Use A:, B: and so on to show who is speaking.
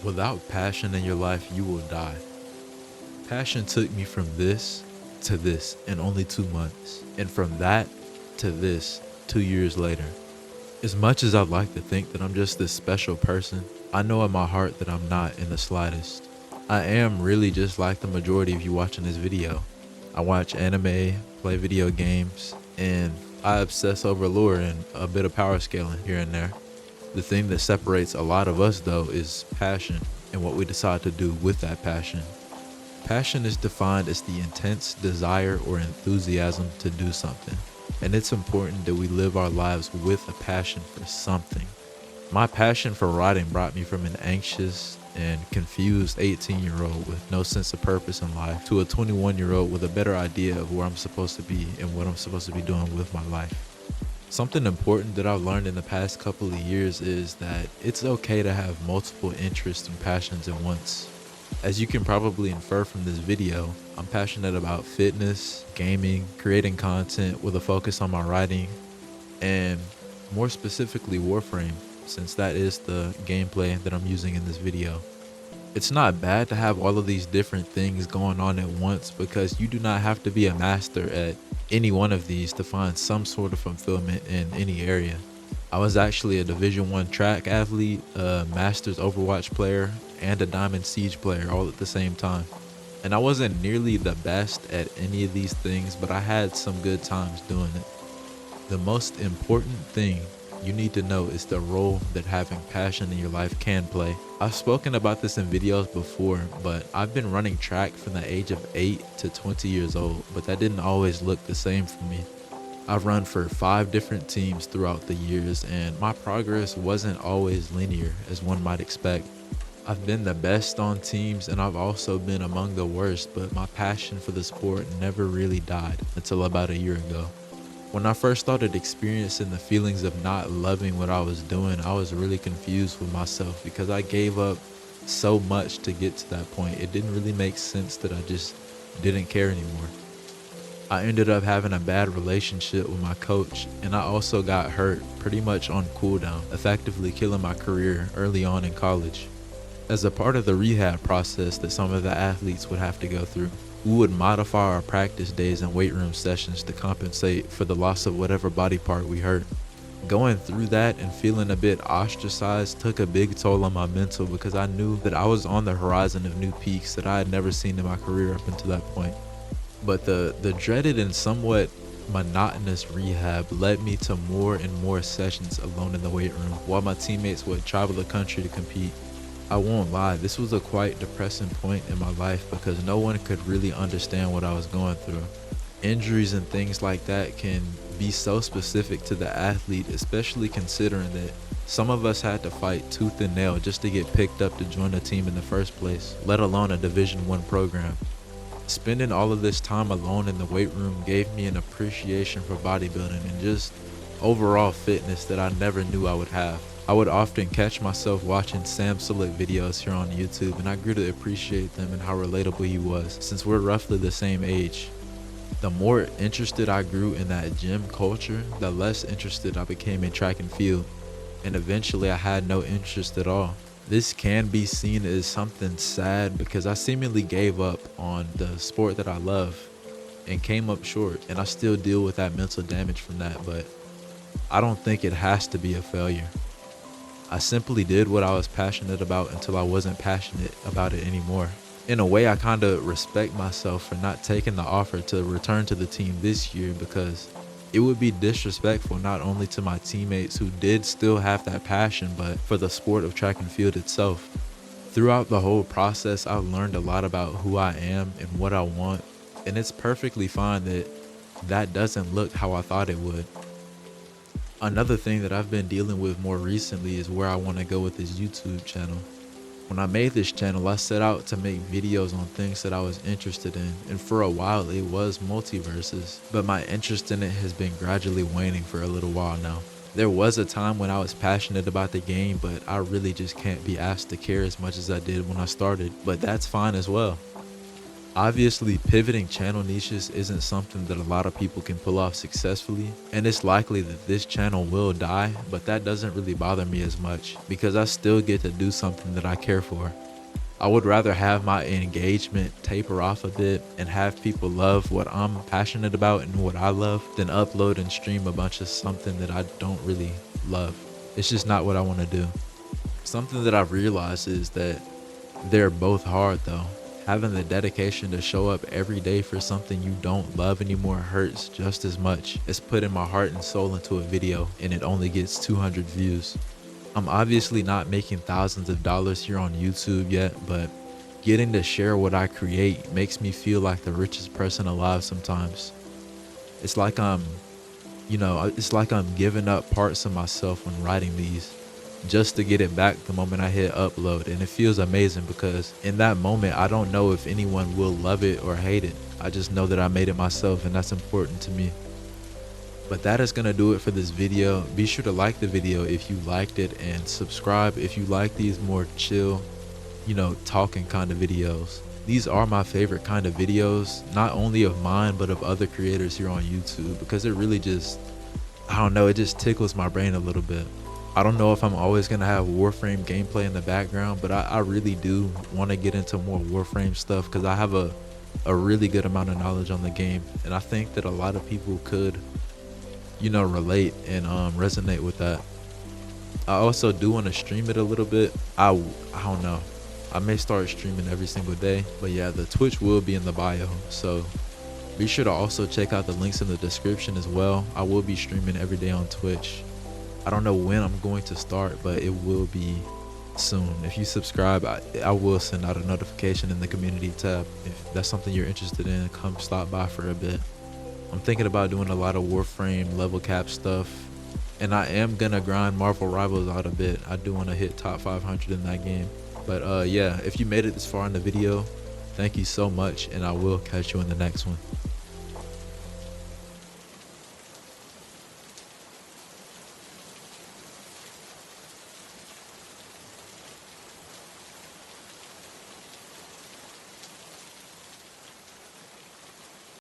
A: Without passion in your life, you will die. Passion took me from this to this in only 2 months, and from that to this 2 years later. As much as I'd like to think that I'm just this special person, I know in my heart that I'm not in the slightest. I am really just like the majority of you watching this video. I watch anime, play video games, and I obsess over lore and a bit of power scaling here and there. The thing that separates a lot of us though is passion and what we decide to do with that passion. Passion is defined as the intense desire or enthusiasm to do something, and it's important that we live our lives with a passion for something. My passion for writing brought me from an anxious and confused 18-year-old with no sense of purpose in life to a 21-year-old with a better idea of where I'm supposed to be and what I'm supposed to be doing with my life. Something important that I've learned in the past couple of years is that it's okay to have multiple interests and passions at once. As you can probably infer from this video, I'm passionate about fitness, gaming, creating content with a focus on my writing, and more specifically Warframe, since that is the gameplay that I'm using in this video. It's not bad to have all of these different things going on at once because you do not have to be a master at any one of these to find some sort of fulfillment in any area. I was actually a Division 1 track athlete, a Masters Overwatch player, and a Diamond Siege player all at the same time. And I wasn't nearly the best at any of these things, but I had some good times doing it. The most important thing you need to know is the role that having passion in your life can play. I've spoken about this in videos before, but I've been running track from the age of 8 to 20 years old, but that didn't always look the same for me. I've run for 5 different teams throughout the years, and my progress wasn't always linear as one might expect. I've been the best on teams and I've also been among the worst, but my passion for the sport never really died until about a year ago. When I first started experiencing the feelings of not loving what I was doing, I was really confused with myself because I gave up so much to get to that point. It didn't really make sense that I just didn't care anymore. I ended up having a bad relationship with my coach, and I also got hurt pretty much on cooldown, effectively killing my career early on in college. As a part of the rehab process that some of the athletes would have to go through, we would modify our practice days and weight room sessions to compensate for the loss of whatever body part we hurt. Going through that and feeling a bit ostracized took a big toll on my mental because I knew that I was on the horizon of new peaks that I had never seen in my career up until that point. But the dreaded and somewhat monotonous rehab led me to more and more sessions alone in the weight room while my teammates would travel the country to compete. I won't lie, this was a quite depressing point in my life because no one could really understand what I was going through. Injuries and things like that can be so specific to the athlete, especially considering that some of us had to fight tooth and nail just to get picked up to join a team in the first place, let alone a Division 1 program. Spending all of this time alone in the weight room gave me an appreciation for bodybuilding and just overall fitness that I never knew I would have. I would often catch myself watching Sam Sulek videos here on YouTube, and I grew to appreciate them and how relatable he was, since we're roughly the same age. The more interested I grew in that gym culture, the less interested I became in track and field, and eventually I had no interest at all. This can be seen as something sad because I seemingly gave up on the sport that I love and came up short, and I still deal with that mental damage from that, but I don't think it has to be a failure. I simply did what I was passionate about until I wasn't passionate about it anymore. In a way, I kind of respect myself for not taking the offer to return to the team this year because it would be disrespectful not only to my teammates who did still have that passion, but for the sport of track and field itself. Throughout the whole process, I've learned a lot about who I am and what I want, and it's perfectly fine that that doesn't look how I thought it would. Another thing that I've been dealing with more recently is where I want to go with this YouTube channel. When I made this channel, I set out to make videos on things that I was interested in, and for a while it was multiverses, but my interest in it has been gradually waning for a little while now. There was a time when I was passionate about the game, but I really just can't be asked to care as much as I did when I started, but that's fine as well. Obviously, pivoting channel niches isn't something that a lot of people can pull off successfully, and it's likely that this channel will die, but that doesn't really bother me as much because I still get to do something that I care for. I would rather have my engagement taper off a bit and have people love what I'm passionate about and what I love than upload and stream a bunch of something that I don't really love. It's just not what I want to do. Something that I've realized is that they're both hard though. Having the dedication to show up every day for something you don't love anymore hurts just as much as putting my heart and soul into a video and it only gets 200 views. I'm obviously not making thousands of dollars here on YouTube yet, but getting to share what I create makes me feel like the richest person alive sometimes. It's like it's like I'm giving up parts of myself when writing these just to get it back the moment I hit upload, and it feels amazing because in that moment I don't know if anyone will love it or hate it. I just know that I made it myself, and that's important to me. But that is gonna do it for this video. Be sure to like the video if you liked it, and subscribe if you like these more chill, talking kind of videos. These are my favorite kind of videos, not only of mine but of other creators here on YouTube, because it really just, I don't know, it just tickles my brain a little bit. I don't know if I'm always going to have Warframe gameplay in the background, but I really do want to get into more Warframe stuff because I have a really good amount of knowledge on the game, and I think that a lot of people could relate and resonate with that. I also do want to stream it a little bit. I don't know, I may start streaming every single day, but yeah, the Twitch will be in the bio, so be sure to also check out the links in the description as well. I will be streaming every day on Twitch. I don't know when I'm going to start, but it will be soon. If you subscribe, I will send out a notification in the community tab. If that's something you're interested in, come stop by for a bit. I'm thinking about doing a lot of Warframe level cap stuff, and I am gonna grind Marvel Rivals out a bit. I do want to hit top 500 in that game. But yeah, if you made it this far in the video, thank you so much, and I will catch you in the next one.